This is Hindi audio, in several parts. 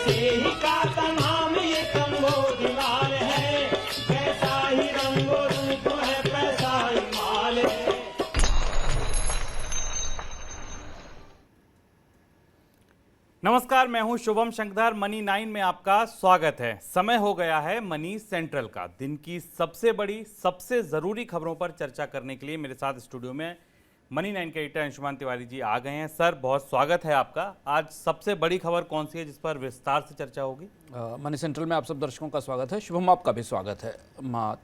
मसीही का तमाम ये कंबोज लाल है, जैसा ही रंगो रूप है पैसा ही माल है। नमस्कार, मैं हूं शुभम शंकरधर। मनी 9 में आपका स्वागत है। समय हो गया है मनी सेंट्रल का। दिन की सबसे बड़ी, सबसे जरूरी खबरों पर चर्चा करने के लिए मेरे साथ स्टूडियो में मनी 9 के एडिटर अंशुमान तिवारी जी आ गए हैं। सर, बहुत स्वागत है आपका। आज सबसे बड़ी खबर कौन सी है जिस पर विस्तार से चर्चा होगी? मनी सेंट्रल में आप सब दर्शकों का स्वागत है। शुभम, आपका भी स्वागत है।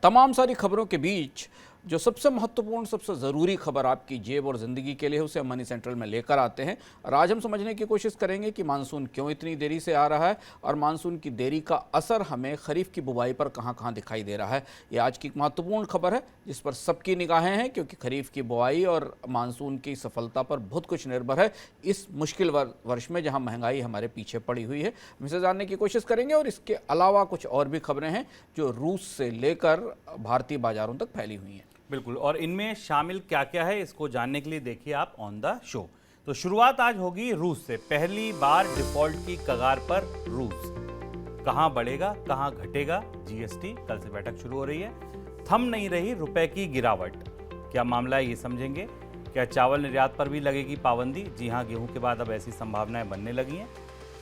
तमाम सारी खबरों के बीच जो सबसे महत्वपूर्ण, सबसे ज़रूरी खबर आपकी जेब और ज़िंदगी के लिए है, उसे हम मनी सेंट्रल में लेकर आते हैं। और आज हम समझने की कोशिश करेंगे कि मानसून क्यों इतनी देरी से आ रहा है और मानसून की देरी का असर हमें खरीफ की बुवाई पर कहां कहां दिखाई दे रहा है। ये आज की एक महत्वपूर्ण खबर है जिस पर सबकी निगाहें हैं, क्योंकि खरीफ की बुवाई और मानसून की सफलता पर बहुत कुछ निर्भर है इस मुश्किल वर्ष में जहाँ महंगाई हमारे पीछे पड़ी हुई है। हम इसे जानने की कोशिश करेंगे और इसके अलावा कुछ और भी खबरें हैं जो रूस से लेकर भारतीय बाजारों तक फैली हुई हैं। बिल्कुल, और इनमें शामिल क्या क्या है इसको जानने के लिए देखिए आप ऑन द शो। तो शुरुआत आज होगी रूस से। पहली बार डिफॉल्ट की कगार पर रूस। कहां बढ़ेगा, कहां घटेगा जीएसटी? कल से बैठक शुरू हो रही है। थम नहीं रही रुपए की गिरावट। क्या मामला है ये समझेंगे। क्या चावल निर्यात पर भी लगेगी पाबंदी? जी हां, गेहूं के बाद अब ऐसी संभावनाएं बनने लगी हैं।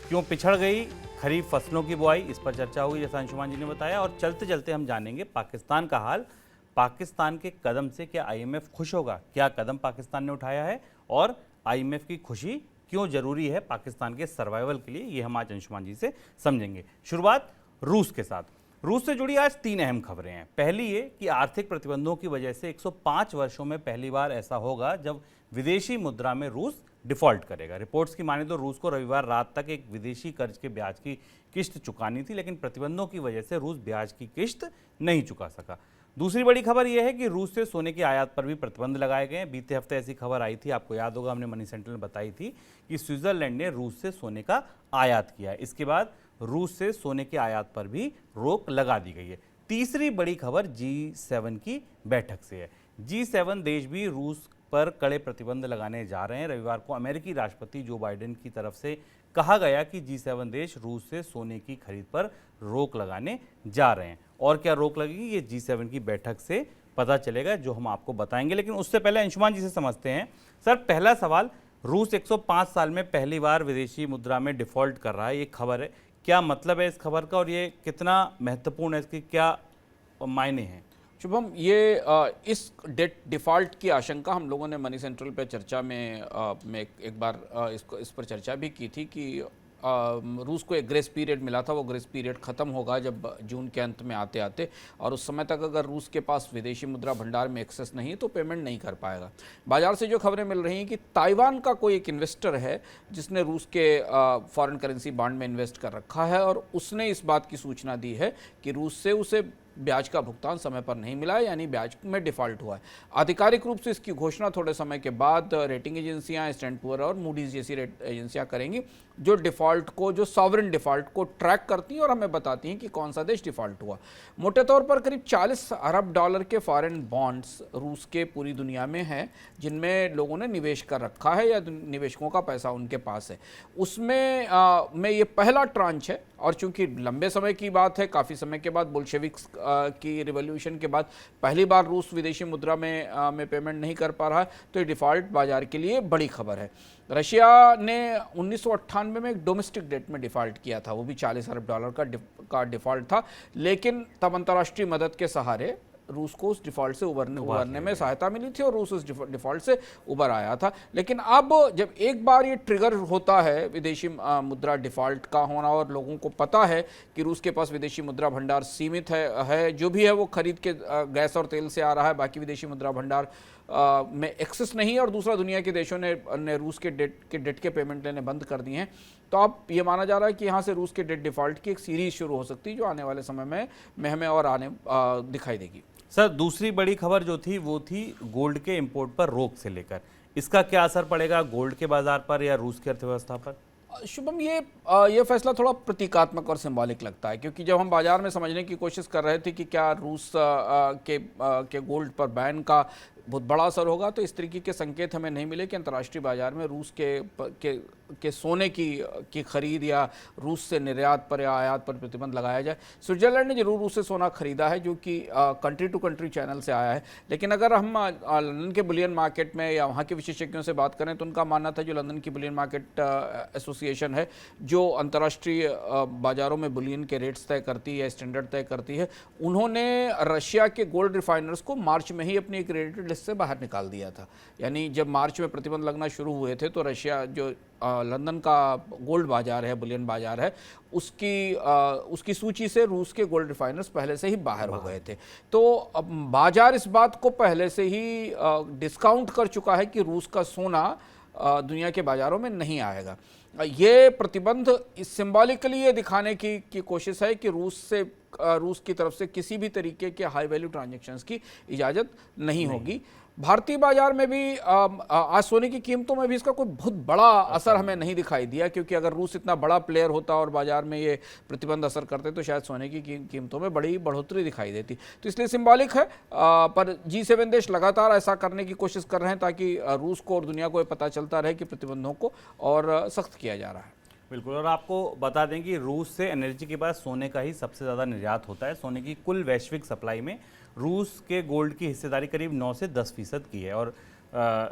क्यों पिछड़ गई खरीफ फसलों की बुआई, इस पर चर्चा होगी जैसा अंशुमान जी ने बताया। और चलते चलते हम जानेंगे पाकिस्तान का हाल। पाकिस्तान के कदम से क्या आईएमएफ खुश होगा? क्या कदम पाकिस्तान ने उठाया है और आईएमएफ की खुशी क्यों जरूरी है पाकिस्तान के सर्वाइवल के लिए, ये हम आज अंशुमान जी से समझेंगे। शुरुआत रूस के साथ। रूस से जुड़ी आज 3 अहम खबरें हैं। पहली ये कि आर्थिक प्रतिबंधों की वजह से 105 वर्षों में पहली बार ऐसा होगा जब विदेशी मुद्रा में रूस डिफॉल्ट करेगा। रिपोर्ट्स की माने तो रूस को रविवार रात तक एक विदेशी कर्ज के ब्याज की किश्त चुकानी थी, लेकिन प्रतिबंधों की वजह से रूस ब्याज की किश्त नहीं चुका सका। दूसरी बड़ी खबर यह है कि रूस से सोने की आयात पर भी प्रतिबंध लगाए गए हैं। बीते हफ्ते ऐसी खबर आई थी, आपको याद होगा, हमने मनी सेंट्रल में बताई थी कि स्विट्जरलैंड ने रूस से सोने का आयात किया है। इसके बाद रूस से सोने के आयात पर भी रोक लगा दी गई है। तीसरी बड़ी खबर G7 की बैठक से है। G7 देश भी रूस पर कड़े प्रतिबंध लगाने जा रहे हैं। रविवार को अमेरिकी राष्ट्रपति जो बाइडेन की तरफ से कहा गया कि G7 देश रूस से सोने की खरीद पर रोक लगाने जा रहे हैं। और क्या रोक लगेगी, ये G7 की बैठक से पता चलेगा, जो हम आपको बताएंगे। लेकिन उससे पहले अंशुमान जी से समझते हैं। सर, पहला सवाल, रूस 105 साल में पहली बार विदेशी मुद्रा में डिफॉल्ट कर रहा है, ये खबर है। क्या मतलब है इस खबर का और ये कितना महत्वपूर्ण है, इसके क्या मायने हैं? शुभम, ये इस डेट डिफ़ॉल्ट की आशंका हम लोगों ने मनी सेंट्रल पे चर्चा में एक बार इस पर चर्चा भी की थी कि रूस को एक ग्रेस पीरियड मिला था। वो ग्रेस पीरियड ख़त्म होगा जब जून के अंत में आते आते, और उस समय तक अगर रूस के पास विदेशी मुद्रा भंडार में एक्सेस नहीं तो पेमेंट नहीं कर पाएगा। बाजार से जो खबरें मिल रही हैं कि ताइवान का कोई एक इन्वेस्टर है जिसने रूस के फॉरेन करेंसी बॉन्ड में इन्वेस्ट कर रखा है, और उसने इस बात की सूचना दी है कि रूस से उसे ब्याज का भुगतान समय पर नहीं मिला है, यानी ब्याज में डिफ़ॉल्ट हुआ है। आधिकारिक रूप से इसकी घोषणा थोड़े समय के बाद रेटिंग एजेंसियां, स्टैंडर्ड पुअर और मूडीज जैसी एजेंसियां करेंगी, जो डिफ़ॉल्ट को, जो सॉवरेन डिफ़ॉल्ट को ट्रैक करती हैं और हमें बताती हैं कि कौन सा देश डिफ़ॉल्ट हुआ। मोटे तौर पर करीब $40 अरब के फॉरेन बॉन्ड्स रूस के पूरी दुनिया में हैं, जिनमें लोगों ने निवेश कर रखा है या निवेशकों का पैसा उनके पास है। उसमें ये पहला ट्रांच है, और चूंकि लंबे समय की बात है, काफ़ी समय के बाद, बोल्शेविक्स की रिवॉल्यूशन के बाद पहली बार रूस विदेशी मुद्रा में पेमेंट नहीं कर पा रहा है, तो ये डिफ़ॉल्ट बाजार के लिए बड़ी खबर है। रशिया ने 1998 में एक डोमेस्टिक डेट में डिफ़ॉल्ट किया था, वो भी $40 अरब का डिफ़ॉल्ट था, लेकिन तब अंतर्राष्ट्रीय मदद के सहारे रूस को उस डिफ़ॉल्ट से उबरने में सहायता मिली थी और रूस उस डिफ़ॉल्ट से उबर आया था। लेकिन अब जब एक बार ये ट्रिगर होता है विदेशी मुद्रा डिफ़ॉल्ट का होना, और लोगों को पता है कि रूस के पास विदेशी मुद्रा भंडार सीमित है, जो भी है वो खरीद के गैस और तेल से आ रहा है, बाकी विदेशी मुद्रा भंडार में एक्सेस नहीं है, और दूसरा दुनिया के देशों ने रूस के डेट के पेमेंट लेने बंद कर दिए हैं। तो अब ये माना जा रहा है कि यहाँ से रूस के डेट डिफ़ॉल्ट की एक सीरीज शुरू हो सकती है, जो आने वाले समय में हमें और दिखाई देगी। सर, दूसरी बड़ी खबर जो थी वो थी गोल्ड के इंपोर्ट पर रोक से लेकर। इसका क्या असर पड़ेगा गोल्ड के बाजार पर या रूस की अर्थव्यवस्था पर? शुभम, ये फैसला थोड़ा प्रतीकात्मक और सिंबॉलिक लगता है, क्योंकि जब हम बाजार में समझने की कोशिश कर रहे थे कि क्या रूस के गोल्ड पर बैन का बहुत बड़ा असर होगा। तो इस तरीके के संकेत हमें नहीं मिले कि अंतर्राष्ट्रीय बाजार में रूस के सोने की खरीद या रूस से निर्यात पर या आयात पर प्रतिबंध लगाया जाए। स्विट्जरलैंड ने जरूर रूस से सोना खरीदा है, जो कि कंट्री टू कंट्री चैनल से आया है। लेकिन अगर हम लंदन के बुलियन मार्केट में या वहाँ के विशेषज्ञों से बात करें तो उनका मानना था, जो लंदन की बुलियन मार्केट एसोसिएशन है, जो अंतर्राष्ट्रीय बाजारों में बुलियन के रेट्स तय करती है, स्टैंडर्ड तय करती है, उन्होंने रशिया के गोल्ड रिफाइनर्स को मार्च में ही अपनी एक क्रेडिट लिस्ट से बाहर निकाल दिया था। यानी जब मार्च में प्रतिबंध लगना शुरू हुए थे तो रशिया, जो लंदन का गोल्ड बाजार है, बुलियन बाजार है, उसकी सूची से रूस के गोल्ड रिफाइनर्स पहले से ही बाहर हो गए थे। तो अब बाजार इस बात को पहले से ही डिस्काउंट कर चुका है कि रूस का सोना दुनिया के बाजारों में नहीं आएगा। ये प्रतिबंध सिंबॉलिकली ये दिखाने की कोशिश है कि रूस की तरफ से किसी भी तरीके के हाई वैल्यू ट्रांजैक्शंस की इजाज़त नहीं होगी। भारतीय बाजार में भी आज सोने की कीमतों में भी इसका कोई बहुत बड़ा असर हमें नहीं दिखाई दिया, क्योंकि अगर रूस इतना बड़ा प्लेयर होता और बाजार में ये प्रतिबंध असर करते तो शायद सोने की कीमतों में बड़ी बढ़ोतरी दिखाई देती। तो इसलिए सिंबॉलिक है, पर G7 देश लगातार ऐसा करने की कोशिश कर रहे हैं ताकि रूस को और दुनिया को ये पता चलता रहे कि प्रतिबंधों को और सख्त किया जा रहा है। बिल्कुल। और आपको बता दें कि रूस से एनर्जी के बाद सोने का ही सबसे ज़्यादा निर्यात होता है। सोने की कुल वैश्विक सप्लाई में रूस के गोल्ड की हिस्सेदारी करीब 9 से 10% की है। और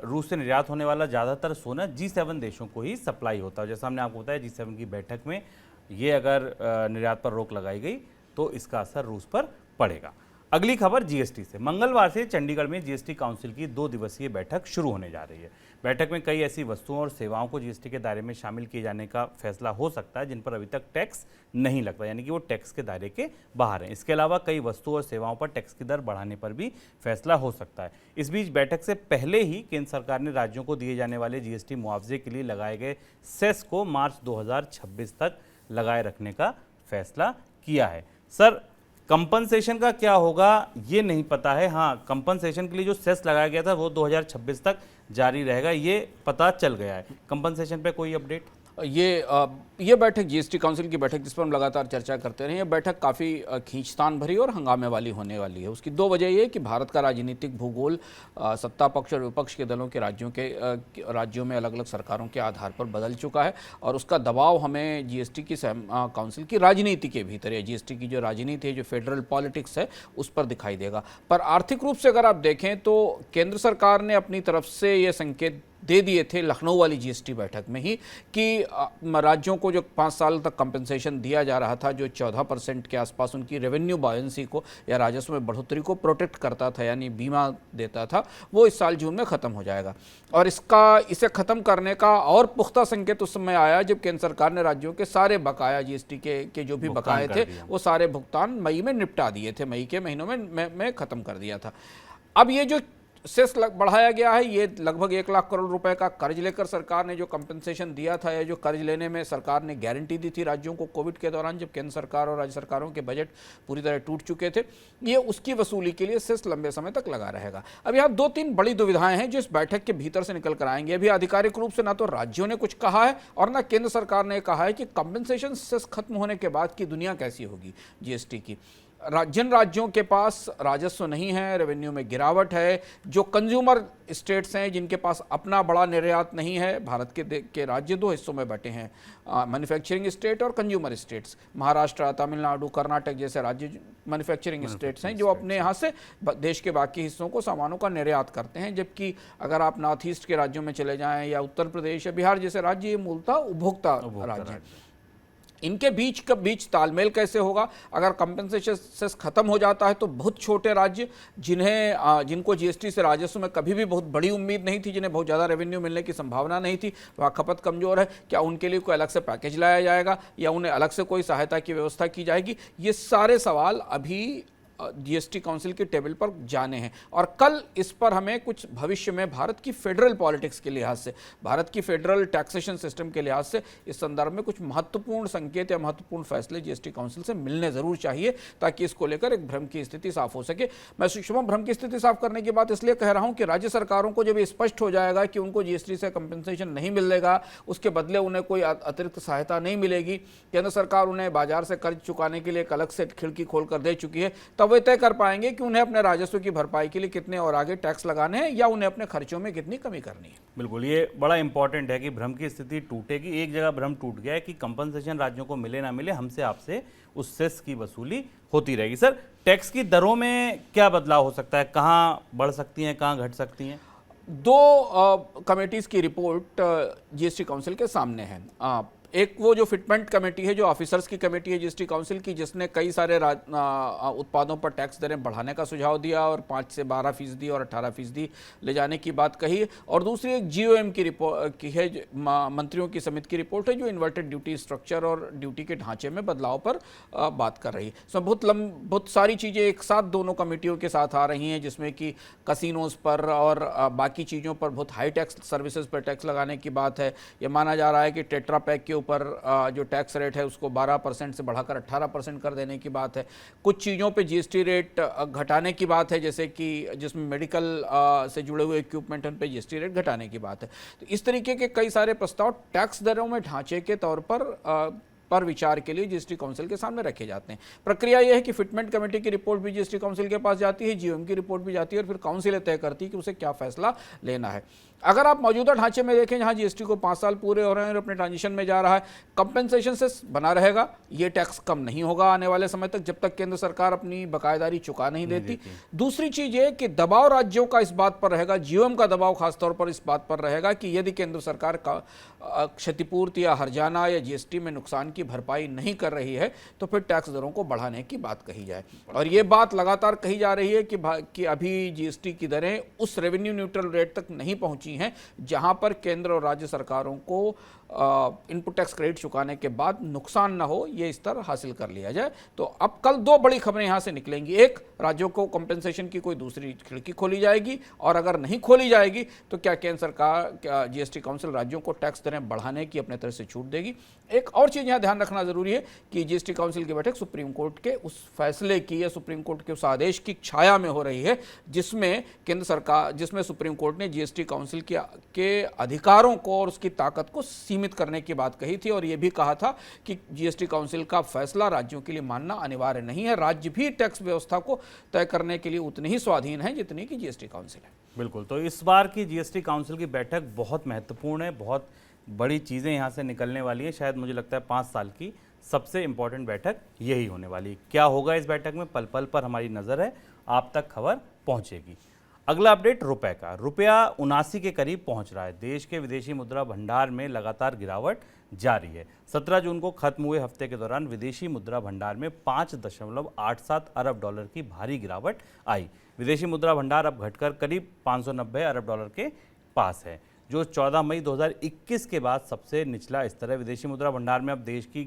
रूस से निर्यात होने वाला ज़्यादातर सोना G7 देशों को ही सप्लाई होता है। जैसा हमने आपको बताया, G7 की बैठक में ये अगर निर्यात पर रोक लगाई गई तो इसका असर रूस पर पड़ेगा। अगली खबर जीएसटी से। मंगलवार से चंडीगढ़ में जीएसटी काउंसिल की 2 दिवसीय बैठक शुरू होने जा रही है। बैठक में कई ऐसी वस्तुओं और सेवाओं को जीएसटी के दायरे में शामिल किए जाने का फैसला हो सकता है जिन पर अभी तक टैक्स नहीं लगता, यानी कि वो टैक्स के दायरे के बाहर हैं। इसके अलावा कई वस्तुओं और सेवाओं पर टैक्स की दर बढ़ाने पर भी फैसला हो सकता है। इस बीच बैठक से पहले ही केंद्र सरकार ने राज्यों को दिए जाने वाले जीएसटी मुआवजे के लिए लगाए गए सेस को मार्च 2026 तक लगाए रखने का फैसला किया है। सर, कंपनसेशन का क्या होगा ये नहीं पता है। हाँ, कंपनसेशन के लिए जो सेस लगाया गया था वो 2026 तक जारी रहेगा, ये पता चल गया है। कंपनसेशन पे कोई अपडेट? ये बैठक जीएसटी काउंसिल की बैठक, जिस पर हम लगातार चर्चा करते रहे, ये बैठक काफ़ी खींचतान भरी और हंगामे वाली होने वाली है। उसकी 2 वजह ये कि भारत का राजनीतिक भूगोल सत्ता पक्ष और विपक्ष के दलों के राज्यों में अलग अलग सरकारों के आधार पर बदल चुका है और उसका दबाव हमें जीएसटी की काउंसिल की राजनीति के भीतर या जीएसटी की जो राजनीति है, जो फेडरल पॉलिटिक्स है, उस पर दिखाई देगा। पर आर्थिक रूप से अगर आप देखें तो केंद्र सरकार ने अपनी तरफ से ये संकेत दे दिए थे लखनऊ वाली जीएसटी बैठक में ही कि राज्यों को जो 5 साल तक कंपनसेशन दिया जा रहा था, जो 14% के आसपास उनकी रेवेन्यू बायंसी को या राजस्व में बढ़ोतरी को प्रोटेक्ट करता था, यानी बीमा देता था, वो इस साल जून में ख़त्म हो जाएगा। और इसे ख़त्म करने का और पुख्ता संकेत उस समय आया जब केंद्र सरकार ने राज्यों के सारे बकाया जीएसटी के जो भी बकाये थे वो सारे भुगतान मई में निपटा दिए थे, मई के महीनों में ख़त्म कर दिया था। अब ये जो सेस बढ़ाया गया है, ये लगभग 1 लाख करोड़ रुपए का कर्ज लेकर सरकार ने जो कंपनसेशन दिया था, या जो कर्ज लेने में सरकार ने गारंटी दी थी राज्यों को कोविड के दौरान जब केंद्र सरकार और राज्य सरकारों के बजट पूरी तरह टूट चुके थे, ये उसकी वसूली के लिए सेस लंबे समय तक लगा रहेगा। अब यहाँ 2-3 बड़ी दुविधाएं हैं जो इस बैठक के भीतर से निकल कर आएंगे। अभी आधिकारिक रूप से ना तो राज्यों ने कुछ कहा है और ना केंद्र सरकार ने कहा है कि कंपनसेशन सेस खत्म होने के बाद की दुनिया कैसी होगी जीएसटी की। जिन राज्यों के पास राजस्व नहीं है, रेवेन्यू में गिरावट है, जो कंज्यूमर स्टेट्स हैं जिनके पास अपना बड़ा निर्यात नहीं है, भारत के राज्य 2 हिस्सों में बटे हैं, मैन्युफैक्चरिंग स्टेट और कंज्यूमर स्टेट्स। महाराष्ट्र, तमिलनाडु, कर्नाटक जैसे राज्य मैन्युफैक्चरिंग स्टेट्स हैं जो अपने यहाँ से देश के बाकी हिस्सों को सामानों का निर्यात करते हैं, जबकि अगर आप नॉर्थ ईस्ट के राज्यों में चले जाएं या उत्तर प्रदेश या बिहार जैसे राज्य, ये मूलतः उपभोक्ता राज्य हैं। इनके बीच तालमेल कैसे होगा? अगर कंपनसेशन सेस खत्म हो जाता है तो बहुत छोटे राज्य जिनको जीएसटी से राजस्व में कभी भी बहुत बड़ी उम्मीद नहीं थी, जिन्हें बहुत ज़्यादा रेवेन्यू मिलने की संभावना नहीं थी, वहाँ खपत कमज़ोर है, क्या उनके लिए कोई अलग से पैकेज लाया जाएगा या उन्हें अलग से कोई सहायता की व्यवस्था की जाएगी? ये सारे सवाल अभी जीएसटी काउंसिल के टेबल पर जाने हैं और कल इस पर हमें कुछ भविष्य में भारत की फेडरल पॉलिटिक्स के लिहाज से, भारत की फेडरल टैक्सेशन सिस्टम के लिहाज से इस संदर्भ में कुछ महत्वपूर्ण संकेत या महत्वपूर्ण फैसले जीएसटी काउंसिल से मिलने जरूर चाहिए ताकि इसको लेकर एक भ्रम की स्थिति साफ हो सके। मैं शुभम, भ्रम की स्थिति साफ करने की बात इसलिए कह रहा हूं कि राज्य सरकारों को जब ये स्पष्ट हो जाएगा कि उनको जीएसटी से कंपनसेशन नहीं मिलेगा, उसके बदले उन्हें कोई अतिरिक्त सहायता नहीं मिलेगी, केंद्र सरकार उन्हें बाजार से कर्ज चुकाने के लिए एक अलग से खिड़की खोलकर दे चुकी है, तब तब वे तय कर पाएंगे कि उन्हें अपने राजस्व की भरपाई के लिए कितने और आगे टैक्स लगाने हैं या उन्हें अपने खर्चों में कितनी कमी करनी है। बिल्कुल, ये बड़ा इंपॉर्टेंट है कि भ्रम की स्थिति टूटेगी। एक जगह भ्रम टूट गया है कि कंपनसेशन राज्यों को मिले ना मिले, हमसे आपसे उस सेस की वसूली होती रहेगी। सर, टैक्स की दरों में क्या बदलाव हो सकता है? कहाँ बढ़ सकती हैं, कहाँ घट सकती हैं? दो कमेटीज की रिपोर्ट जीएसटी काउंसिल के सामने है। एक वो जो फिटमेंट कमेटी है, जो ऑफिसर्स की कमेटी है जीएसटी काउंसिल की, जिसने कई सारे उत्पादों पर टैक्स दरें बढ़ाने का सुझाव दिया और 5 से 12% और 18% ले जाने की बात कही। और दूसरी एक जीओएम की रिपोर्ट की है, मंत्रियों की समिति की रिपोर्ट है, जो इन्वर्टेड ड्यूटी स्ट्रक्चर और ड्यूटी के ढांचे में बदलाव पर बात कर रही है। इसमें बहुत सारी चीज़ें एक साथ दोनों कमेटियों के साथ आ रही हैं, जिसमें कि कसिनोज पर और बाकी चीज़ों पर बहुत हाई टैक्स सर्विसेज पर टैक्स लगाने की बात है। ये माना जा रहा है कि टेट्रा पैक के ऊपर जो टैक्स रेट है उसको 12% से बढ़ाकर 18% कर देने की बात है। कुछ चीज़ों पे जीएसटी रेट घटाने की बात है, जैसे कि जिसमें मेडिकल से जुड़े हुए इक्विपमेंट उन पे जीएसटी रेट घटाने की बात है। तो इस तरीके के कई सारे प्रस्ताव टैक्स दरों में ढांचे के तौर पर विचार के लिए जीएसटी काउंसिल के सामने रखे जाते हैं। प्रक्रिया यह है कि फिटमेंट कमेटी की रिपोर्ट भी जीएसटी काउंसिल के पास जाती है, जीओएम की रिपोर्ट भी जाती है और फिर काउंसिल तय करती है कि उसे क्या फैसला लेना है। अगर आप मौजूदा ढांचे में देखें, जहां जीएसटी को 5 साल पूरे हो रहे हैं और अपने ट्रांजिशन में जा रहा है, कंपेंसेशन से बना रहेगा, ये टैक्स कम नहीं होगा आने वाले समय तक, जब तक केंद्र सरकार अपनी बकायदारी चुका नहीं देती। दूसरी चीज ये कि दबाव राज्यों का इस बात पर रहेगा, जीओएम का दबाव खासतौर पर इस बात पर रहेगा कि यदि केंद्र सरकार का क्षतिपूर्ति या हर्जाना या जीएसटी में नुकसान की भरपाई नहीं कर रही है, तो फिर टैक्स दरों को बढ़ाने की बात कही जाए। और ये बात लगातार कही जा रही है कि अभी जीएसटी की दरें उस रेवेन्यू न्यूट्रल रेट तक नहीं पहुंची हैं जहां पर केंद्र और राज्य सरकारों को इनपुट टैक्स क्रेडिट चुकाने के बाद नुकसान ना हो, ये स्तर हासिल कर लिया जाए। तो अब कल 2 बड़ी खबरें यहां से निकलेंगी। एक, राज्यों को कंपेंसेशन की कोई दूसरी खिड़की खोली जाएगी, और अगर नहीं खोली जाएगी तो क्या केंद्र सरकार, जीएसटी काउंसिल राज्यों को टैक्स दरें बढ़ाने की अपने तरफ से छूट देगी। एक और चीज यहां ध्यान रखना जरूरी है कि जीएसटी काउंसिल की बैठक सुप्रीम कोर्ट के उस फैसले की या सुप्रीम कोर्ट के उस आदेश की छाया में हो रही है, जिसमें सुप्रीम कोर्ट ने जीएसटी काउंसिल के अधिकारों को और उसकी ताकत को सीमित करने की बात कही थी। और यह भी कहा था कि जीएसटी काउंसिल का फैसला राज्यों के लिए मानना अनिवार्य नहीं है, राज्य भी टैक्स व्यवस्था को तय करने के लिए उतने ही स्वाधीन है जितनी कि जीएसटी काउंसिल है। बिल्कुल, तो इस बार की जीएसटी काउंसिल की बैठक बहुत महत्वपूर्ण है, बहुत बड़ी चीज़ें यहाँ से निकलने वाली है। शायद मुझे लगता है 5 साल की सबसे इंपॉर्टेंट बैठक यही होने वाली है। क्या होगा इस बैठक में, पल पल पर हमारी नज़र है, आप तक खबर पहुँचेगी। अगला अपडेट रुपए का। रुपया 79 के करीब पहुंच रहा है। देश के विदेशी मुद्रा भंडार में लगातार गिरावट जारी है। 17 जून को खत्म हुए हफ्ते के दौरान विदेशी मुद्रा भंडार में 5.87 अरब डॉलर की भारी गिरावट आई। विदेशी मुद्रा भंडार अब घटकर करीब 590 अरब डॉलर के पास है, जो 14 मई 2021 के बाद सबसे निचला स्तर है। विदेशी मुद्रा भंडार में अब देश की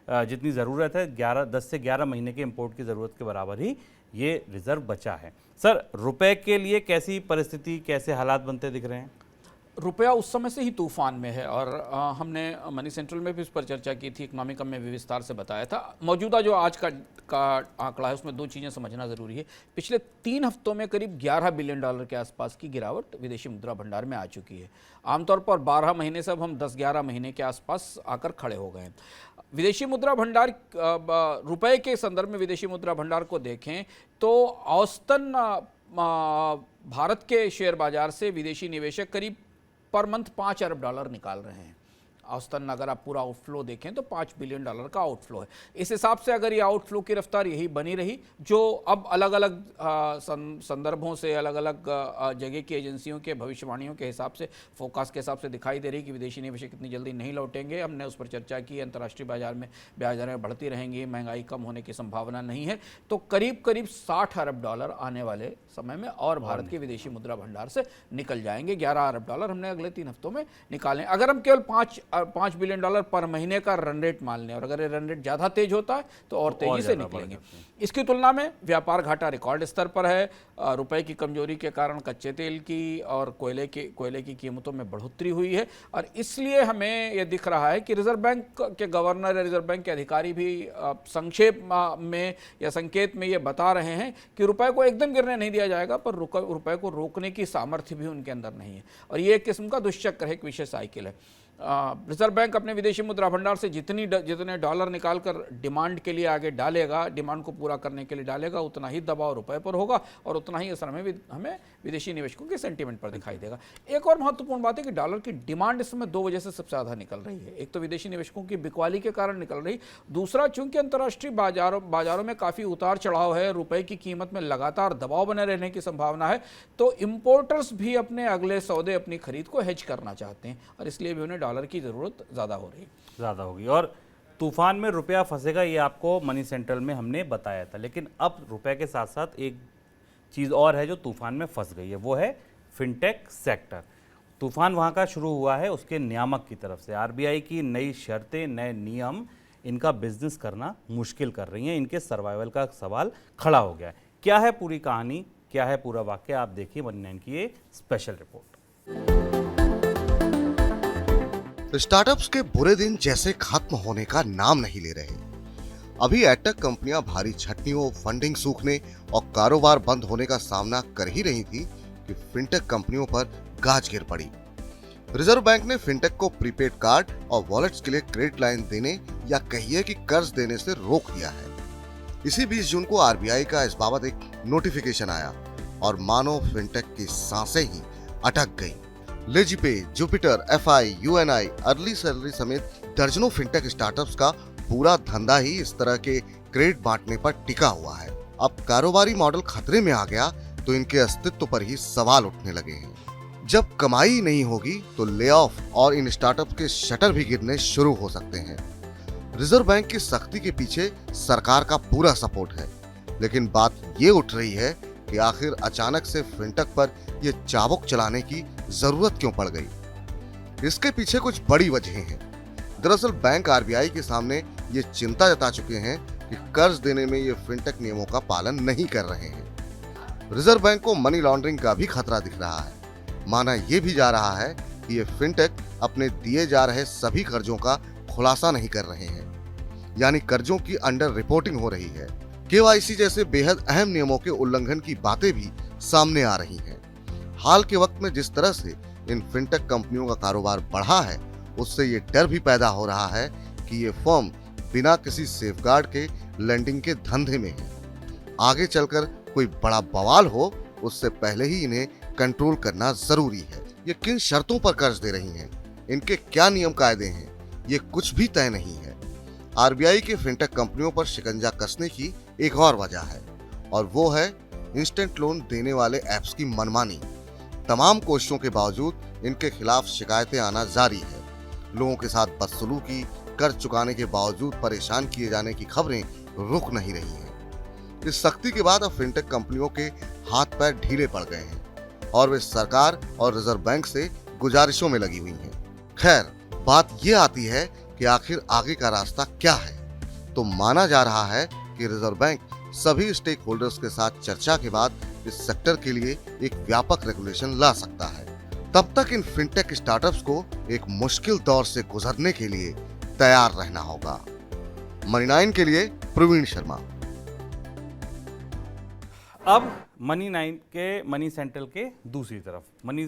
जितनी ज़रूरत है 10 से 11 महीने के इंपोर्ट की ज़रूरत के बराबर ही ये रिजर्व बचा है। सर, रुपए के लिए कैसी परिस्थिति, कैसे हालात बनते दिख रहे हैं? रुपया उस समय से ही तूफान में है और हमने मनी सेंट्रल में भी इस पर चर्चा की थी, इकोनॉमिक में भी विस्तार से बताया था। मौजूदा जो आज का आंकड़ा है उसमें 2 चीज़ें समझना ज़रूरी है। पिछले 3 हफ्तों में करीब 11 बिलियन डॉलर के आसपास की गिरावट विदेशी मुद्रा भंडार में आ चुकी है। आमतौर पर 12 महीने से अब हम 10-11 महीने के आसपास आकर खड़े हो गए हैं। विदेशी मुद्रा भंडार, रुपए के संदर्भ में विदेशी मुद्रा भंडार को देखें तो औसतन भारत के शेयर बाजार से विदेशी निवेशक करीब पर मंथ 5 अरब डॉलर निकाल रहे हैं। औसतन अगर आप पूरा आउटफ्लो देखें तो 5 बिलियन डॉलर का आउटफ्लो है। इस हिसाब से अगर ये आउटफ्लो की रफ्तार यही बनी रही, जो अब अलग अलग संदर्भों से, अलग अलग जगह की एजेंसियों के भविष्यवाणियों के हिसाब से, फोकास के हिसाब से दिखाई दे रही कि विदेशी निवेशक इतनी जल्दी नहीं लौटेंगे। हमने उस पर चर्चा की, अंतर्राष्ट्रीय बाजार में ब्याज दरें बढ़ती रहेंगी, महंगाई कम होने की संभावना नहीं है, तो करीब करीब 60 अरब डॉलर आने वाले समय में और भारत के विदेशी मुद्रा भंडार से निकल जाएंगे। 11 अरब डॉलर हमने अगले 3 हफ्तों में निकालें। अगर हम केवल 5 बिलियन डॉलर पर महीने का रन रेट मान लें, और अगर ये रन रेट ज़्यादा तेज होता है तो और तेजी से निकलेंगे। इसकी तुलना में व्यापार घाटा रिकॉर्ड स्तर पर है। रुपए की कमजोरी के कारण कच्चे तेल की और कोयले की कीमतों में बढ़ोतरी हुई है, और इसलिए हमें यह दिख रहा है कि रिजर्व बैंक के गवर्नर या रिजर्व बैंक के अधिकारी भी संक्षेप में या संकेत में ये बता रहे हैं कि रुपए को एकदम गिरने नहीं दिया जाएगा, पर रुपए को रोकने की सामर्थ्य भी उनके अंदर नहीं है। और ये एक किस्म का दुष्चक्र है, एक विशेष साइकिल है। रिजर्व बैंक अपने विदेशी मुद्रा भंडार से जितने डॉलर निकाल कर डिमांड के लिए आगे डालेगा, डिमांड को पूरा करने के लिए डालेगा, उतना ही दबाव रुपए पर होगा और उतना ही असर हमें विदेशी निवेशकों के सेंटीमेंट पर दिखाई देगा। एक और महत्वपूर्ण बात है कि डॉलर की डिमांड इस समय दो वजह से सबसे ज़्यादा निकल रही है। एक तो विदेशी निवेशकों की बिकवाली के कारण निकल रही, दूसरा चूंकि अंतर्राष्ट्रीय बाजारों में काफ़ी उतार चढ़ाव है, रुपए की कीमत में लगातार दबाव बने रहने की संभावना है, तो इम्पोर्टर्स भी अपने अगले सौदे, अपनी खरीद को हेज करना चाहते हैं और इसलिए भी उन्हें डॉलर की ज़रूरत ज़्यादा हो रही है, ज़्यादा होगी। और तूफान में रुपया फंसेगा, ये आपको मनी सेंट्रल में हमने बताया था। लेकिन अब रुपए के साथ साथ एक चीज़ और है जो तूफान में फंस गई है, वो है फिनटेक सेक्टर। तूफान वहाँ का शुरू हुआ है उसके नियामक की तरफ से। आरबीआई की नई शर्तें, नए नियम इनका बिजनेस करना मुश्किल कर रही हैं, इनके सर्वाइवल का सवाल खड़ा हो गया है। क्या है पूरी कहानी, क्या है पूरा वाक्य, आप देखिए मनी 9 की ये स्पेशल रिपोर्ट। स्टार्टअप्स के बुरे दिन जैसे खत्म होने का नाम नहीं ले रहे। अभी एडटेक कंपनियां भारी छटनियों, फंडिंग सूखने और कारोबार बंद होने का सामना कर ही रही थी कि फिनटेक कंपनियों पर गाज गिर पड़ी। रिजर्व बैंक ने फिनटेक को प्रीपेड कार्ड और वॉलेट्स के लिए क्रेडिट लाइन देने या कहिए कि कर्ज देने से रोक दिया है। इसी 20 जून को आरबीआई का इस बाबत एक नोटिफिकेशन आया और मानो फिनटेक की सांसें ही अटक गई। LazyPay, Jupiter, FI, UNI, Early Salary समेत दर्जनों फिनटेक स्टार्टअप्स का पूरा धंधा ही इस तरह के क्रेडिट बांटने पर टिका हुआ है। अब कारोबारी मॉडल खतरे में आ गया तो इनके अस्तित्व पर ही सवाल उठने लगे हैं। जब कमाई नहीं होगी तो ले ऑफ और इन स्टार्टअप के शटर भी गिरने शुरू हो सकते हैं। रिजर्व बैंक की सख्ती के पीछे सरकार का पूरा सपोर्ट है, लेकिन बात ये उठ रही है कि आखिर अचानक से फिनटेक पर ये चाबुक चलाने की जरूरत क्यों पड़ गई। इसके पीछे कुछ बड़ी वजहें हैं। दरअसल बैंक आरबीआई के सामने ये चिंता जता चुके हैं कि कर्ज देने में ये फिनटेक नियमों का पालन नहीं कर रहे हैं। रिजर्व बैंक को मनी लॉन्ड्रिंग का भी खतरा दिख रहा है। माना यह भी जा रहा है कि ये फिनटेक अपने दिए जा रहे सभी कर्जों का खुलासा नहीं कर रहे हैं, यानी कर्जों की अंडर रिपोर्टिंग हो रही है। केवाईसी जैसे बेहद अहम नियमों के उल्लंघन की बातें भी सामने आ रही हैं। हाल के वक्त में जिस तरह से इन फिनटेक कंपनियों का कारोबार बढ़ा है, उससे ये डर भी पैदा हो रहा है कि ये फर्म बिना किसी सेफगार्ड के लेंडिंग के धंधे में है। आगे चलकर कोई बड़ा बवाल हो, उससे पहले ही इन्हें कंट्रोल करना जरूरी है। ये किन शर्तों पर कर्ज दे रही हैं, इनके क्या नियम कायदे हैं, ये कुछ भी तय नहीं है। आरबीआई के फिनटेक कंपनियों पर शिकंजा कसने की एक और वजह है, और वो है इंस्टेंट लोन देने वाले ऐप्स की मनमानी। तमाम कोशिशों के बावजूद इनके खिलाफ शिकायतें आना जारी है। लोगों के साथ बदसलूकी, कर्ज चुकाने के बावजूद परेशान किए जाने की खबरें रुक नहीं रही हैं। इस सख्ती के बाद अब फिनटेक कंपनियों के हाथ पैर ढीले पड़ गए हैं और वे सरकार और रिजर्व बैंक से गुजारिशों में लगी हुई हैं। खैर, बात ये आती है कि आखिर आगे का रास्ता क्या है। तो माना जा रहा है कि रिजर्व बैंक सभी स्टेक होल्डर्स के साथ चर्चा के बाद इस सेक्टर के लिए एक व्यापक रेगुलेशन ला सकता है। तब तक इन फिनटेक स्टार्टअप्स को एक मुश्किल दौर से गुजरने के लिए तैयार रहना होगा। मनी 9 के लिए प्रवीण शर्मा। अब मनी 9 के मनी सेंट्रल के दूसरी तरफ मनी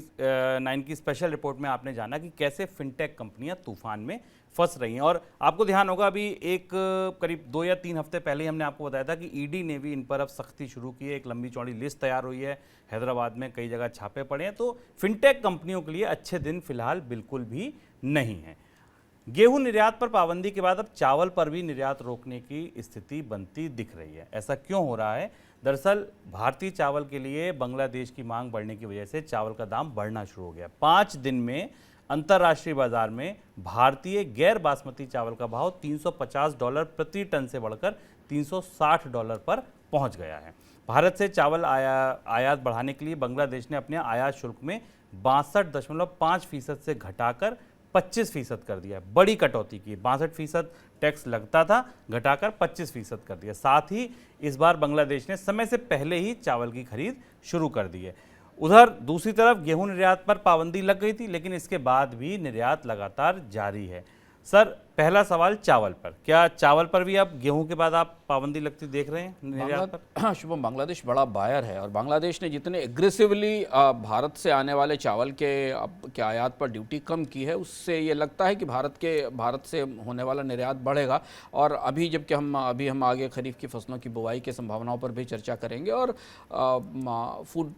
9 की स्पेशल रिपोर्ट में आपने जाना कि कैसे फिनटेक कंपनियां तूफान में फंस रही हैं। और आपको ध्यान होगा अभी एक करीब 2 या 3 हफ्ते पहले हमने आपको बताया था कि ईडी ने भी इन पर अब सख्ती शुरू की है। एक लंबी चौड़ी लिस्ट तैयार हुई है, हैदराबाद में कई जगह छापे पड़े हैं। तो फिनटेक कंपनियों के लिए अच्छे दिन फिलहाल बिल्कुल भी नहीं है। गेहूं निर्यात पर पाबंदी के बाद अब चावल पर भी निर्यात रोकने की स्थिति बनती दिख रही है। ऐसा क्यों हो रहा है? दरअसल भारतीय चावल के लिए बांग्लादेश की मांग बढ़ने की वजह से चावल का दाम बढ़ना शुरू हो गया। 5 दिन में अंतर्राष्ट्रीय बाजार में भारतीय गैर बासमती चावल का भाव $350 प्रति टन से बढ़कर $360 पर पहुंच गया है। भारत से चावल आयात बढ़ाने के लिए बांग्लादेश ने अपने आयात शुल्क में 62.5% से घटाकर 25% कर दिया। बड़ी कटौती की, 62% टैक्स लगता था, घटाकर 25% कर दिया। साथ ही इस बार बांग्लादेश ने समय से पहले ही चावल की खरीद शुरू कर दी है। उधर दूसरी तरफ गेहूं निर्यात पर पाबंदी लग गई थी, लेकिन इसके बाद भी निर्यात लगातार जारी है। सर, पहला सवाल चावल पर, क्या चावल पर भी अब गेहूं के बाद आप पाबंदी लगती देख रहे हैं निर्यात पर? शुभम, बांग्लादेश बड़ा बायर है और बांग्लादेश ने जितने एग्रेसिवली भारत से आने वाले चावल के आयात पर ड्यूटी कम की है, उससे ये लगता है कि भारत से होने वाला निर्यात बढ़ेगा। और अभी जबकि हम आगे खरीफ की फसलों की बुवाई की संभावनाओं पर भी चर्चा करेंगे और फूड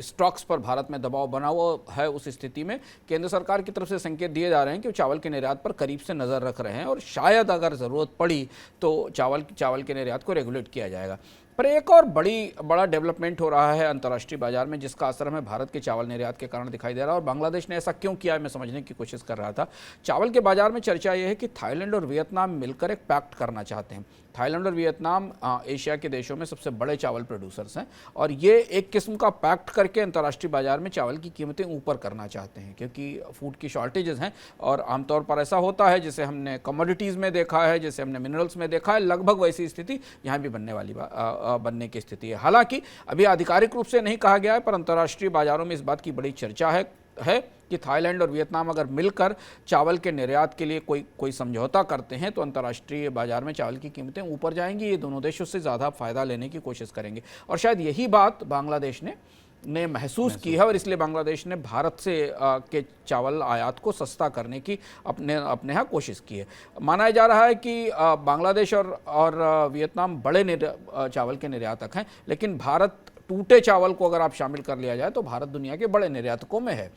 स्टॉक्स पर भारत में दबाव बना हुआ है, उस स्थिति में केंद्र सरकार की तरफ से संकेत दिए जा रहे हैं कि वो चावल के निर्यात पर करीब से नज़र रख रहे हैं और शायद अगर ज़रूरत पड़ी तो चावल के निर्यात को रेगुलेट किया जाएगा। पर एक और बड़ा डेवलपमेंट हो रहा है अंतर्राष्ट्रीय बाजार में, जिसका असर हमें भारत के चावल निर्यात के कारण दिखाई दे रहा है। और बांग्लादेश ने ऐसा क्यों किया है, मैं समझने की कोशिश कर रहा था। चावल के बाजार में चर्चा यह है कि थाईलैंड और वियतनाम मिलकर एक पैक्ट करना चाहते हैं। थाईलैंड और वियतनाम एशिया के देशों में सबसे बड़े चावल प्रोड्यूसर्स हैं और ये एक किस्म का पैक्ट करके अंतर्राष्ट्रीय बाजार में चावल की कीमतें ऊपर करना चाहते हैं, क्योंकि फूड की शॉर्टेजेस हैं और आमतौर पर ऐसा होता है, जैसे हमने कमोडिटीज़ में देखा है, जैसे हमने मिनरल्स में देखा है, लगभग वैसी स्थिति यहाँ भी बनने की स्थिति है। हालांकि अभी आधिकारिक रूप से नहीं कहा गया है, पर अंतर्राष्ट्रीय बाजारों में इस बात की बड़ी चर्चा है कि थाईलैंड और वियतनाम अगर मिलकर चावल के निर्यात के लिए कोई समझौता करते हैं तो अंतर्राष्ट्रीय बाजार में चावल की कीमतें ऊपर जाएंगी। ये दोनों देश उससे ज़्यादा फ़ायदा लेने की कोशिश करेंगे और शायद यही बात बांग्लादेश ने महसूस की है और इसलिए बांग्लादेश ने भारत से के चावल आयात को सस्ता करने की अपने यहाँ कोशिश की है। माना जा रहा है कि बांग्लादेश और वियतनाम बड़े चावल के निर्यातक हैं, लेकिन भारत टूटे चावल को अगर आप शामिल कर लिया जाए तो भारत दुनिया के बड़े निर्यातकों में है।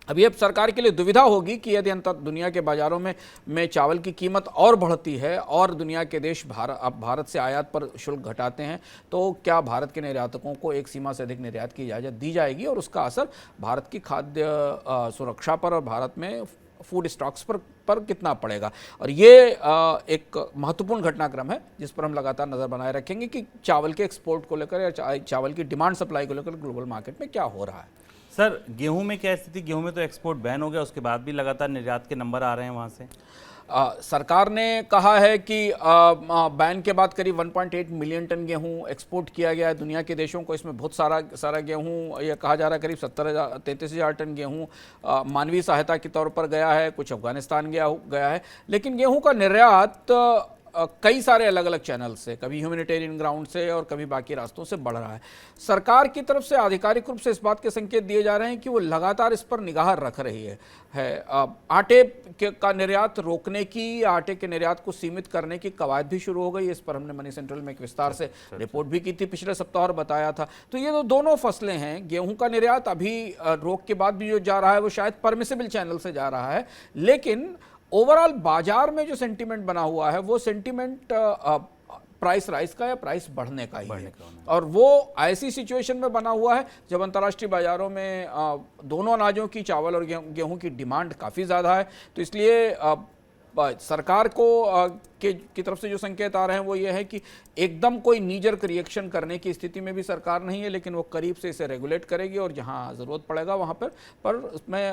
अभी अब सरकार के लिए दुविधा होगी कि यदि दुनिया के बाजारों में चावल की कीमत और बढ़ती है और दुनिया के देश भारत से आयात पर शुल्क घटाते हैं तो क्या भारत के निर्यातकों को एक सीमा से अधिक निर्यात की इजाज़त दी जाएगी और उसका असर भारत की खाद्य सुरक्षा पर और भारत में फूड स्टॉक्स पर कितना पड़ेगा। और ये एक महत्वपूर्ण घटनाक्रम है जिस पर हम लगातार नज़र बनाए रखेंगे कि चावल के एक्सपोर्ट को लेकर या चावल की डिमांड सप्लाई को लेकर ग्लोबल मार्केट में क्या हो रहा है। सर, गेहूं में क्या स्थिति? गेहूं में तो एक्सपोर्ट बैन हो गया, उसके बाद भी लगातार निर्यात के नंबर आ रहे हैं वहां से। सरकार ने कहा है कि बैन के बाद करीब 1.8 मिलियन टन गेहूं एक्सपोर्ट किया गया है दुनिया के देशों को। इसमें बहुत सारा गेहूं, यह कहा जा रहा है करीब 33,000 टन गेहूं मानवीय सहायता के तौर पर गया है, कुछ अफगानिस्तान गया है। लेकिन गेहूं का निर्यात कई सारे अलग अलग चैनल से, कभी ह्यूमैनिटेरियन ग्राउंड से और कभी बाकी रास्तों से बढ़ रहा है। सरकार की तरफ से आधिकारिक रूप से इस बात के संकेत दिए जा रहे हैं कि वो लगातार इस पर निगाह रख रही है। आटे का निर्यात रोकने की, आटे के निर्यात को सीमित करने की कवायद भी शुरू हो गई। इस पर हमने मनी सेंट्रल में एक विस्तार से रिपोर्ट भी की थी पिछले सप्ताह और बताया था। तो ये दोनों फसलें हैं। गेहूं का निर्यात अभी रोक के बाद भी जो जा रहा है वो शायद परमिसिबल चैनल से जा रहा है, लेकिन ओवरऑल बाजार में जो सेंटीमेंट बना हुआ है वो सेंटीमेंट प्राइस राइज का या प्राइस बढ़ने का ही है। और वो ऐसी सिचुएशन में बना हुआ है जब अंतर्राष्ट्रीय बाजारों में दोनों अनाजों की, चावल और गेहूं की डिमांड काफ़ी ज़्यादा है। तो इसलिए सरकार को की तरफ से जो संकेत आ रहे हैं वो ये है कि एकदम कोई नीजर्क रिएक्शन करने की स्थिति में भी सरकार नहीं है, लेकिन वो करीब से इसे रेगुलेट करेगी और जहां ज़रूरत पड़ेगा वहां पर उसमें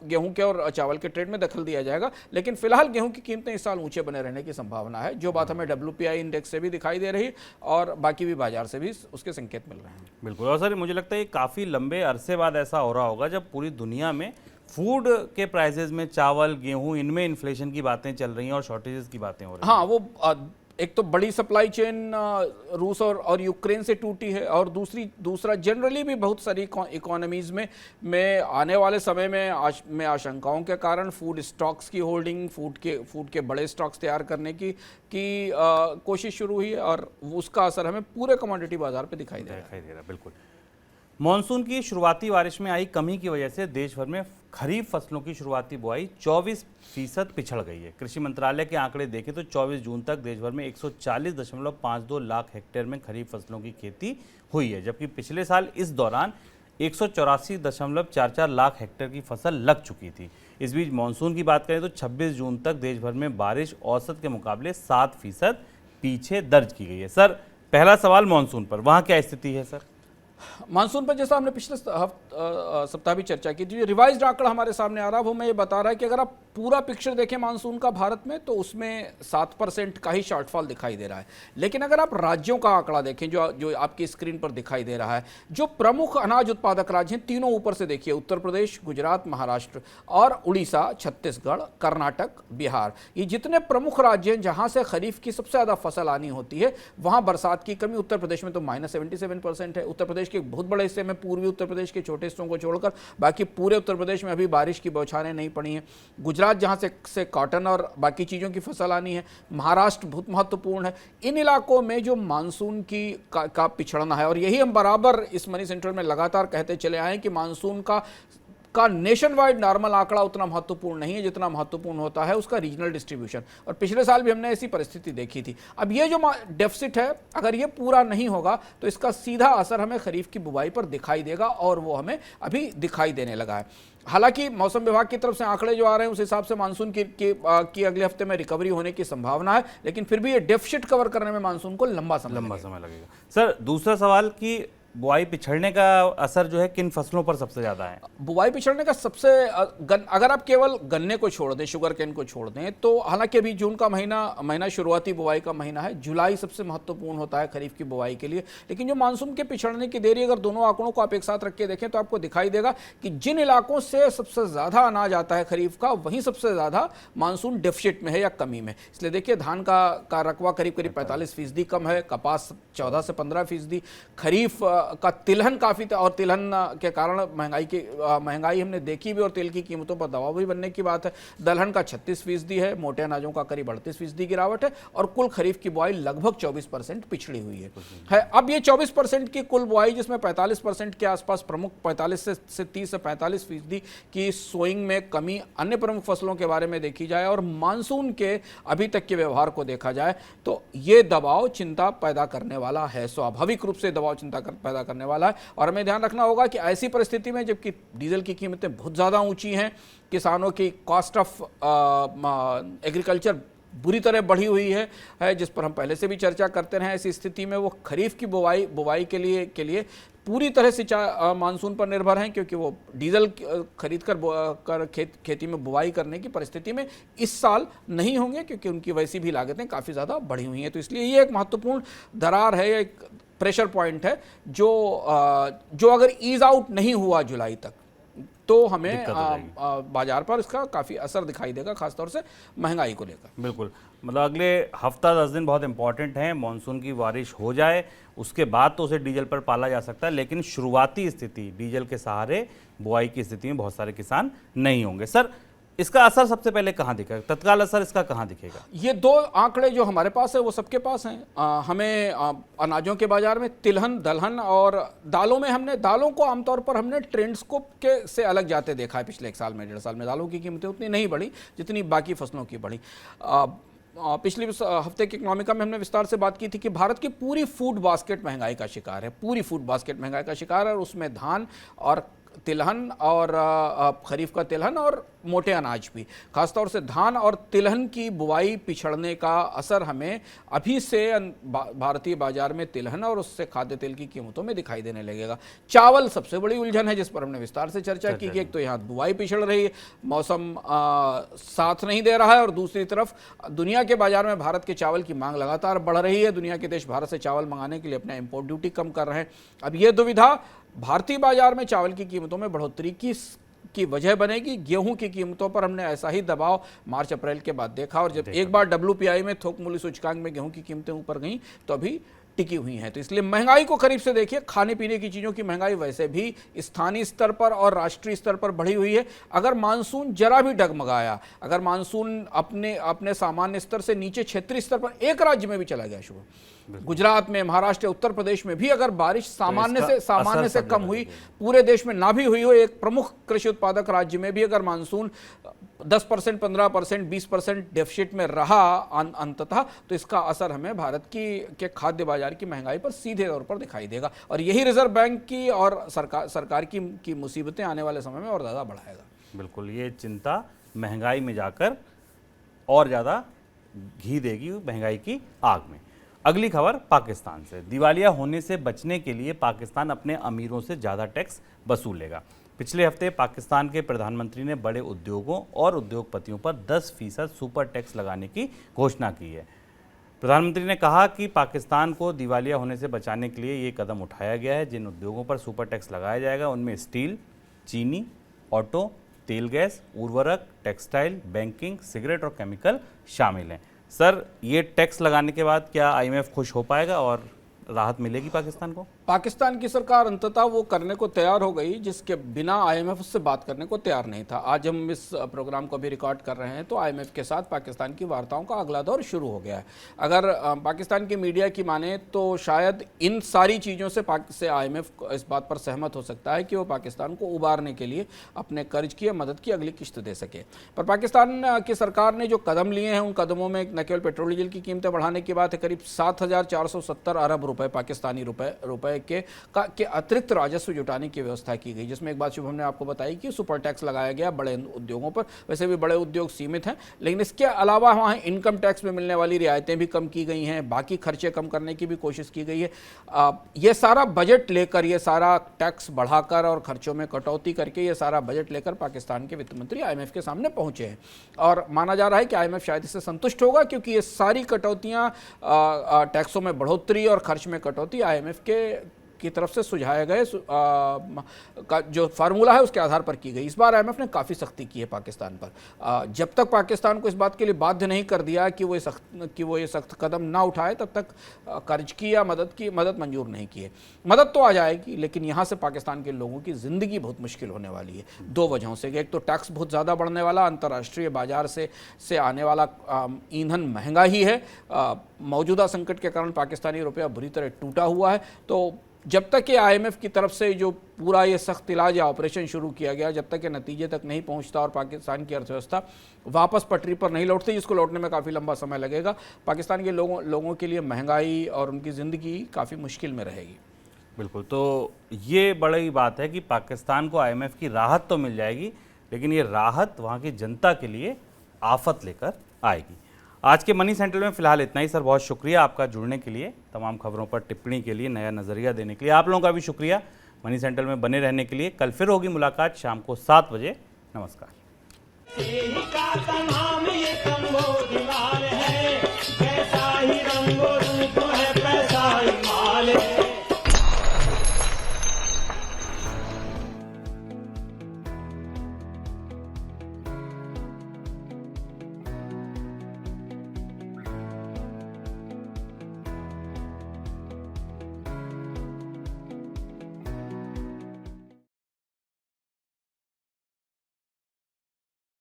गेहूं के और चावल के ट्रेड में दखल दिया जाएगा। लेकिन फिलहाल गेहूं की कीमतें इस साल ऊंचे बने रहने की संभावना है, जो बात हमें WPI इंडेक्स से भी दिखाई दे रही और बाकी भी बाजार से भी उसके संकेत मिल रहे हैं। बिल्कुल। और सर, मुझे लगता है काफ़ी लंबे अरसे बाद ऐसा हो रहा होगा जब पूरी दुनिया में फूड के प्राइसेस में, चावल, गेहूं, इनमें इन्फ्लेशन की बातें चल रही हैं और शॉर्टेजेस की बातें हो रही हैं। हाँ, वो एक तो बड़ी सप्लाई चेन रूस और यूक्रेन से टूटी है और दूसरा जनरली भी बहुत सारी इकोनॉमीज़ में आने वाले समय में आशंकाओं के कारण फूड स्टॉक्स की होल्डिंग, फूड के बड़े स्टॉक्स तैयार करने की कोशिश शुरू हुई है और उसका असर हमें पूरे कमोडिटी बाजार पे दिखाई दे रहा है। बिल्कुल। मॉनसून की शुरुआती बारिश में आई कमी की वजह से देश भर में खरीफ फसलों की शुरुआती बुआई 24% पिछड़ गई है। कृषि मंत्रालय के आंकड़े देखें तो 24 जून तक देश भर में 140.52 लाख हेक्टेयर में खरीफ फसलों की खेती हुई है, जबकि पिछले साल इस दौरान 184.44 लाख हेक्टेयर की फसल लग चुकी थी। इस बीच मानसून की बात करें तो 26 जून तक देश भर में बारिश औसत के मुकाबले 7% पीछे दर्ज की गई है। सर, पहला सवाल मानसून पर, वहाँ क्या स्थिति है सर? मानसून पर जैसा हमने पिछले सप्ताह भी चर्चा की थी, रिवाइज्ड आंकड़ा हमारे सामने आ रहा है वो हमें ये बता रहा है कि अगर आप पूरा पिक्चर देखें मानसून का भारत में तो उसमें 7% का ही शॉर्टफॉल दिखाई दे रहा है। लेकिन अगर आप राज्यों का आंकड़ा देखें जो आपकी स्क्रीन पर दिखाई दे रहा है, जो प्रमुख अनाज उत्पादक राज्य हैं तीनों ऊपर से देखिए, उत्तर प्रदेश, गुजरात, महाराष्ट्र और उड़ीसा, छत्तीसगढ़, कर्नाटक, बिहार, ये जितने प्रमुख राज्य हैं जहां से खरीफ की सबसे ज़्यादा फसल आनी होती है वहां बरसात की कमी। उत्तर प्रदेश में तो -77% है। उत्तर प्रदेश के बहुत बड़े हिस्से में, पूर्वी उत्तर प्रदेश के छोटे हिस्सों को छोड़कर बाकी पूरे उत्तर प्रदेश में अभी बारिश की बौछारें नहीं पड़ी हैं। गुजरात जहां से कॉटन और बाकी चीज़ों की फसल आनी है, महाराष्ट्र बहुत महत्वपूर्ण है। इन इलाकों में जो मानसून का पिछड़ना है, और यही हम बराबर इस मनी सेंट्रल में लगातार कहते चले आए कि मानसून का नेशन वाइड नॉर्मल आंकड़ा उतना महत्वपूर्ण नहीं है जितना महत्वपूर्ण होता है उसका रीजनल डिस्ट्रीब्यूशन। और पिछले साल भी हमने ऐसी परिस्थिति देखी थी। अब ये जो डेफिसिट है, अगर ये पूरा नहीं होगा तो इसका सीधा असर हमें खरीफ की बुवाई पर दिखाई देगा, और वो हमें अभी दिखाई देने लगा है। हालांकि मौसम विभाग की तरफ से आंकड़े जो आ रहे हैं उस हिसाब से मानसून की अगले हफ्ते में रिकवरी होने की संभावना है, लेकिन फिर भी ये डेफिसिट कवर करने में मानसून को लंबा समय लगेगा। सर, दूसरा सवाल कि बुआई पिछड़ने का असर जो है किन फसलों पर सबसे ज्यादा है? बुआई पिछड़ने का सबसे अगर आप केवल गन्ने को छोड़ दें, शुगर केन को छोड़ दें, तो हालांकि अभी जून का महीना शुरुआती बुआई का महीना है, जुलाई सबसे महत्वपूर्ण होता है खरीफ की बुआई के लिए। लेकिन जो मानसून के पिछड़ने की देरी, अगर दोनों आंकड़ों को आप एक साथ रख के देखें तो आपको दिखाई देगा कि जिन इलाकों से सबसे ज्यादा अनाज आता है खरीफ का, वहीं सबसे ज्यादा मानसून डेफिसिट में है या कमी में। इसलिए देखिए, धान का रकबा करीब 45% कम है, कपास 14 से 15%, खरीफ का तिलहन काफ़ी था, और तिलहन के कारण महंगाई हमने देखी भी, और तेल की कीमतों पर दबाव भी बनने की बात है। दलहन का 36% है, मोटे अनाजों का करीब 38% गिरावट है, और कुल खरीफ की बुआई लगभग 24% पिछड़ी हुई है। अब ये 24% की कुल बुआई, जिसमें 45% के आसपास प्रमुख 45 से 30 से 45% की सोइंग में कमी अन्य प्रमुख फसलों के बारे में देखी जाए, और मानसून के अभी तक के व्यवहार को देखा जाए, तो ये दबाव चिंता पैदा करने वाला है। स्वाभाविक रूप से दबाव चिंता पैदा करने वाला है। और हमें ध्यान रखना होगा कि ऐसी परिस्थिति में जबकि डीजल की कीमतें बहुत ज़्यादा ऊंची हैं, किसानों की कॉस्ट ऑफ एग्रीकल्चर बुरी तरह बढ़ी हुई है, जिस पर हम पहले से भी चर्चा करते रहे, ऐसी स्थिति में वो खरीफ की बुवाई के लिए पूरी तरह से मानसून पर निर्भर हैं, क्योंकि वो डीजल खरीद कर खेती में बुवाई करने की परिस्थिति में इस साल नहीं होंगे, क्योंकि उनकी वैसी भी लागतें काफ़ी ज़्यादा बढ़ी हुई हैं। तो इसलिए ये एक महत्वपूर्ण दरार है, एक प्रेशर पॉइंट है जो अगर ईज आउट नहीं हुआ जुलाई तक तो हमें बाजार पर इसका काफ़ी असर दिखाई देगा, खासतौर से महंगाई को लेकर। बिल्कुल, मतलब अगले हफ्ता 10 दिन बहुत इंपॉर्टेंट हैं। मानसून की बारिश हो जाए उसके बाद तो उसे डीजल पर पाला जा सकता है, लेकिन शुरुआती स्थिति डीजल के सहारे बुआई की स्थिति में बहुत सारे किसान नहीं होंगे। सर, इसका असर सबसे पहले कहाँ दिखेगा? तत्काल असर इसका कहाँ दिखेगा? ये दो आंकड़े जो हमारे पास है वो सबके पास हैं। हमें अनाजों के बाजार में तिलहन, दलहन और दालों में दालों को आमतौर पर हमने ट्रेंड्सकोप के से अलग जाते देखा है। पिछले 1 साल में 1.5 साल में दालों की कीमतें उतनी नहीं बढ़ी जितनी बाकी फसलों की बढ़ी। पिछले हफ्ते के इकोनॉमिका में हमने विस्तार से बात की थी कि भारत की पूरी फूड बास्केट महंगाई का शिकार है, पूरी फूड बास्केट महंगाई का शिकार है, और उसमें धान और तिलहन और खरीफ का तिलहन और मोटे अनाज भी, खासतौर से धान और तिलहन की बुआई पिछड़ने का असर हमें अभी से भारतीय बाजार में तिलहन और उससे खाद्य तेल की कीमतों में दिखाई देने लगेगा। चावल सबसे बड़ी उलझन है, जिस पर हमने विस्तार से चर्चा की कि एक तो यहाँ बुआई पिछड़ रही है, मौसम साथ नहीं दे रहा है, और दूसरी तरफ दुनिया के बाजार में भारत के चावल की मांग लगातार बढ़ रही है। दुनिया के देश भारत से चावल मंगाने के लिए अपना इम्पोर्ट ड्यूटी कम कर रहे हैं। अब ये दुविधा भारतीय बाजार में चावल की कीमतों में बढ़ोतरी की वजह बनेगी। गेहूं की कीमतों पर हमने ऐसा ही दबाव मार्च अप्रैल के बाद देखा, और जब एक बार WPI में थोक मूल्य सूचकांक में गेहूं की कीमतें ऊपर गईं तो अभी टिकी हुई हैं। तो इसलिए महंगाई को करीब से देखिए। खाने पीने की चीज़ों की महंगाई वैसे भी स्थानीय स्तर पर और राष्ट्रीय स्तर पर बढ़ी हुई है। अगर मानसून जरा भी डगमगाया, अगर मानसून अपने सामान्य स्तर से नीचे क्षेत्रीय स्तर पर एक राज्य में भी चला गया, शुभ गुजरात में, महाराष्ट्र, उत्तर प्रदेश में भी अगर बारिश सामान्य से कम हुई, पूरे देश में ना भी हुई हो, एक प्रमुख कृषि उत्पादक राज्य में भी अगर मानसून 10%, 15%, 20% डेफिसिट में रहा अंततः, तो इसका असर हमें भारत के खाद्य बाजार की महंगाई पर सीधे तौर पर दिखाई देगा, और यही रिजर्व बैंक की और सरकार की मुसीबतें आने वाले समय में और ज़्यादा बढ़ाएगा। बिल्कुल, ये चिंता महंगाई में जाकर और ज़्यादा घी देगी महंगाई की आग में। अगली खबर पाकिस्तान से। दिवालिया होने से बचने के लिए पाकिस्तान अपने अमीरों से ज़्यादा टैक्स वसूलेगा। पिछले हफ्ते पाकिस्तान के प्रधानमंत्री ने बड़े उद्योगों और उद्योगपतियों पर 10% सुपर टैक्स लगाने की घोषणा की है। प्रधानमंत्री ने कहा कि पाकिस्तान को दिवालिया होने से बचाने के लिए ये कदम उठाया गया है। जिन उद्योगों पर सुपर टैक्स लगाया जाएगा उनमें स्टील, चीनी, ऑटो, तेल गैस, उर्वरक, टेक्सटाइल, बैंकिंग, सिगरेट और केमिकल शामिल हैं। सर, ये टैक्स लगाने के बाद क्या IMF खुश हो पाएगा और राहत मिलेगी पाकिस्तान को? पाकिस्तान की सरकार अंततः वो करने को तैयार हो गई जिसके बिना IMF से बात करने को तैयार नहीं था। आज हम इस प्रोग्राम को भी रिकॉर्ड कर रहे हैं तो IMF के साथ पाकिस्तान की वार्ताओं का अगला दौर शुरू हो गया है। अगर पाकिस्तान की मीडिया की माने तो शायद इन सारी चीज़ों से IMF इस बात पर सहमत हो सकता है कि वो पाकिस्तान को उबारने के लिए अपने कर्ज की या मदद की अगली किश्त दे सके। पर पाकिस्तान की सरकार ने जो कदम लिए हैं उन कदमों में न केवल पेट्रोल डीजल की कीमतें बढ़ाने की बात है, करीब 7,470 अरब रुपए पाकिस्तानी रुपए के अतिरिक्त राजस्व जुटाने की व्यवस्था की गई, जिसमें एक बात शुभम ने आपको बताई कि सुपर टैक्स लगाया गया बड़े उद्योगों पर। वैसे भी बड़े उद्योग सीमित हैं, लेकिन इसके अलावा वहाँ इनकम टैक्स में मिलने वाली रियायतें भी कम की गई हैं, बाकी खर्चे कम करने की भी कोशिश की गई है। ये सारा बजट लेकर, ये सारा टैक्स बढ़ाकर और खर्चों में कटौती करके ये सारा बजट लेकर पाकिस्तान के वित्त मंत्री IMF के सामने पहुंचे हैं और माना जा रहा है कि IMF शायद इससे संतुष्ट होगा, क्योंकि ये सारी कटौतियां, टैक्सों में बढ़ोतरी और खर्च में कटौती IMF की तरफ से सुझाए गए का जो फार्मूला है उसके आधार पर की गई। इस बार IMF ने काफ़ी सख्ती की है पाकिस्तान पर। जब तक पाकिस्तान को इस बात के लिए बाध्य नहीं कर दिया कि वो ये सख्त कदम ना उठाए, तब तक कर्ज की या मदद मंजूर नहीं की है। मदद तो आ जाएगी, लेकिन यहाँ से पाकिस्तान के लोगों की ज़िंदगी बहुत मुश्किल होने वाली है, दो वजहों से। एक तो टैक्स बहुत ज़्यादा बढ़ने वाला, अंतर्राष्ट्रीय बाजार से आने वाला ईंधन महंगा ही है। मौजूदा संकट के कारण पाकिस्तानी रुपया बुरी तरह टूटा हुआ है। तो जब तक ये IMF की तरफ से जो पूरा ये सख्त इलाज या ऑपरेशन शुरू किया गया, जब तक ये नतीजे तक नहीं पहुंचता और पाकिस्तान की अर्थव्यवस्था वापस पटरी पर नहीं लौटती, जिसको लौटने में काफ़ी लंबा समय लगेगा, पाकिस्तान के लोगों के लिए महंगाई और उनकी ज़िंदगी काफ़ी मुश्किल में रहेगी। बिल्कुल, तो ये बड़ी बात है कि पाकिस्तान को IMF की राहत तो मिल जाएगी, लेकिन ये राहत वहाँ की जनता के लिए आफत लेकर आएगी। आज के मनी सेंट्रल में फिलहाल इतना ही। सर, बहुत शुक्रिया आपका जुड़ने के लिए, तमाम खबरों पर टिप्पणी के लिए, नया नज़रिया देने के लिए। आप लोगों का भी शुक्रिया मनी सेंट्रल में बने रहने के लिए। कल फिर होगी मुलाकात शाम को 7 बजे। नमस्कार।